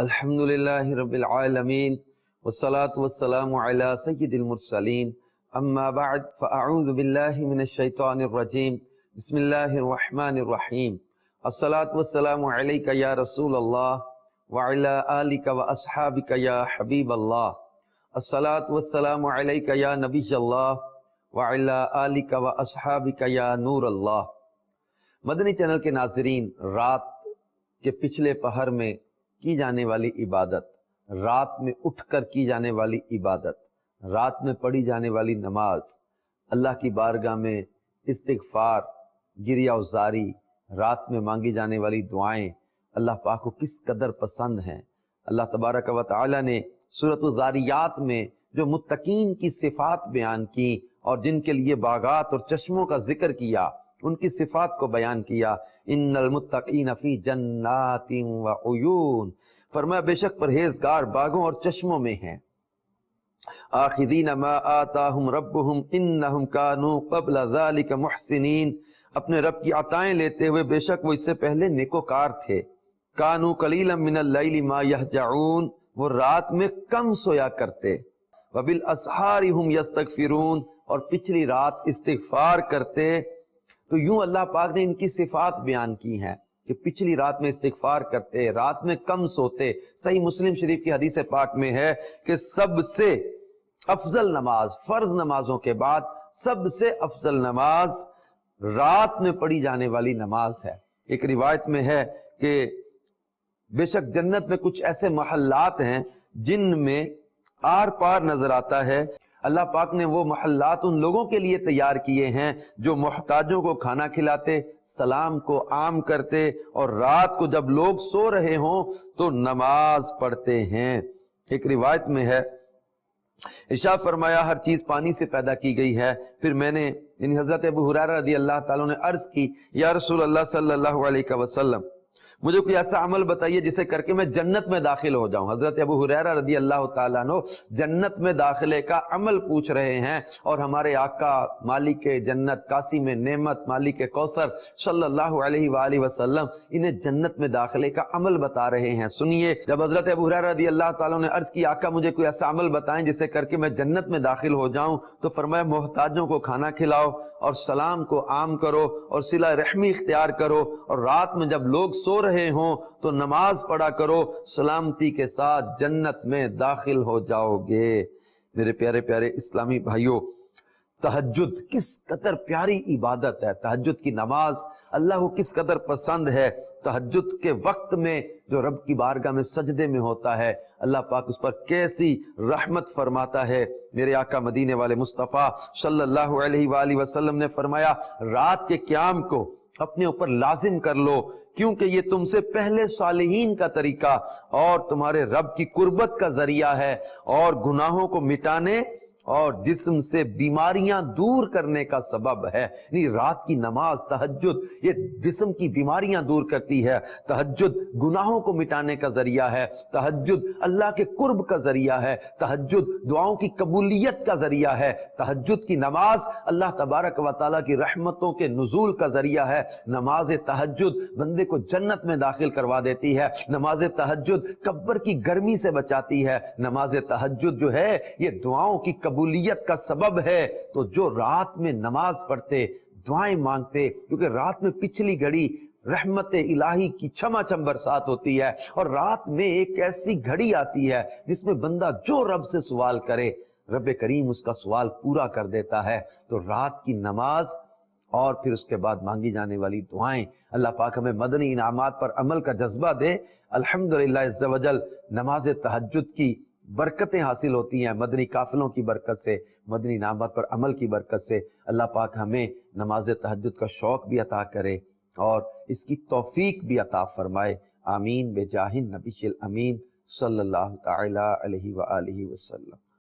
الحمدللہ رب العالمین والصلاة والسلام علی سید المرسلین اما بعد فاعوذ باللہ من الشیطان الرجیم بسم اللہ الرحمن الرحیم الصلاة والسلام علیک یا رسول اللہ وعلی آلک واصحابک یا حبیب اللہ الصلاة والسلام علیک یا نبی اللہ وعلی آلک واصحابک یا نور اللہ۔ مدنی چینل کے ناظرین، رات کے پچھلے پہر میں کی جانے والی عبادت، رات میں اٹھ کر کی جانے والی عبادت، رات میں پڑھی جانے والی نماز، اللہ کی بارگاہ میں استغفار، گریہ وزاری، رات میں مانگی جانے والی دعائیں اللہ پاک کو کس قدر پسند ہیں۔ اللہ تبارک و تعالی نے سورۃ الذاریات میں جو متقین کی صفات بیان کی اور جن کے لیے باغات اور چشموں کا ذکر کیا، ان کی صفات کو بیان کیا، ان المتقین فی جنات و عیون، فرمایا بے شک پرہیزگار باغوں اور چشموں میں ہیں۔ آخذین ما آتاہم ربہم انہم کانوا قبل ذلک محسنین، اپنے رب کی عطائیں لیتے ہوئے بے شک وہ اس سے پہلے نیکوکار تھے۔ کانوا قلیلا من اللیل ما یہجعون، وہ رات میں کم سویا کرتے۔ وبالاسحار ہم یستغفرون، اور پچھلی رات استغفار کرتے۔ تو یوں اللہ پاک نے ان کی صفات بیان کی ہیں کہ پچھلی رات میں استغفار کرتے، رات میں کم سوتے۔ صحیح مسلم شریف کی حدیث پاک میں ہے کہ سب سے افضل نماز، فرض نمازوں کے بعد سب سے افضل نماز رات میں پڑھی جانے والی نماز ہے۔ ایک روایت میں ہے کہ بے شک جنت میں کچھ ایسے محلات ہیں جن میں آر پار نظر آتا ہے۔ اللہ پاک نے وہ محلات ان لوگوں کے لیے تیار کیے ہیں جو محتاجوں کو کھانا کھلاتے، سلام کو عام کرتے، اور رات کو جب لوگ سو رہے ہوں تو نماز پڑھتے ہیں۔ ایک روایت میں ہے، ارشاد فرمایا ہر چیز پانی سے پیدا کی گئی ہے۔ پھر میں نے یعنی حضرت ابو ہریرہ رضی اللہ تعالیٰ نے عرض کی، یا رسول اللہ صلی اللہ علیہ وسلم، مجھے کوئی ایسا عمل بتائیے جسے کر کے میں جنت میں داخل ہو جاؤں۔ حضرت ابو ہریرہ رضی اللہ تعالیٰ عنہ جنت میں داخلے کا عمل پوچھ رہے ہیں، اور ہمارے آقا مالک جنت، قاسم نعمت، مالک کوثر صلی اللہ علیہ وآلہ وسلم انہیں جنت میں داخلے کا عمل بتا رہے ہیں۔ سنیے، جب حضرت ابو ہریرہ رضی اللہ تعالیٰ نے عرض کی آقا مجھے کوئی ایسا عمل بتائیں جسے کر کے میں جنت میں داخل ہو جاؤں، تو فرمایا محتاجوں کو کھانا کھلاؤ، اور سلام کو عام کرو، اور صلہ رحمی اختیار کرو، اور رات میں جب لوگ سو رہے ہوں تو نماز پڑھا کرو، سلامتی کے ساتھ جنت میں داخل ہو جاؤ گے۔ میرے پیارے پیارے اسلامی بھائیوں، تہجد کس قدر پیاری عبادت ہے، تہجد کی نماز اللہ کو کس قدر پسند ہے۔ تہجد کے وقت میں جو رب کی بارگاہ میں سجدے میں ہوتا ہے، اللہ پاک اس پر کیسی رحمت فرماتا ہے۔ میرے آقا مدینے والے مصطفیٰ صلی اللہ علیہ وآلہ وسلم نے فرمایا رات کے قیام کو اپنے اوپر لازم کر لو، کیونکہ یہ تم سے پہلے صالحین کا طریقہ اور تمہارے رب کی قربت کا ذریعہ ہے، اور گناہوں کو مٹانے اور جسم سے بیماریاں دور کرنے کا سبب ہے۔ یعنی رات کی نماز تہجد یہ جسم کی بیماریاں دور کرتی ہے، تہجد گناہوں کو مٹانے کا ذریعہ ہے، تہجد اللہ کے قرب کا ذریعہ ہے، تہجد دعاؤں کی قبولیت کا ذریعہ ہے، تہجد کی نماز اللہ تبارک و تعالیٰ کی رحمتوں کے نزول کا ذریعہ ہے۔ نماز تہجد بندے کو جنت میں داخل کروا دیتی ہے، نماز تہجد قبر کی گرمی سے بچاتی ہے، نماز تہجد جو ہے یہ دعاؤں کی قبولیت کا سبب ہے۔ تو جو رات میں نماز پڑھتے، دعائیں مانگتے، کیونکہ رات میں پچھلی گھڑی رحمت الہی کی چھما چھم برسات ہوتی ہے، اور رات میں ایک ایسی گھڑی آتی ہے جس میں بندہ جو رب سے سوال کرے رب کریم اس کا سوال پورا کر دیتا ہے۔ تو رات کی نماز اور پھر اس کے بعد مانگی جانے والی دعائیں، اللہ پاک ہمیں مدنی انعامات پر عمل کا جذبہ دے۔ الحمدللہ عز و جل نماز تہجد کی برکتیں حاصل ہوتی ہیں مدنی قافلوں کی برکت سے، مدنی انعامات پر عمل کی برکت سے۔ اللہ پاک ہمیں نماز تہجد کا شوق بھی عطا کرے اور اس کی توفیق بھی عطا فرمائے۔ آمین بجاہ النبی الامین صلی اللہ تعالی علیہ وآلہ وسلم۔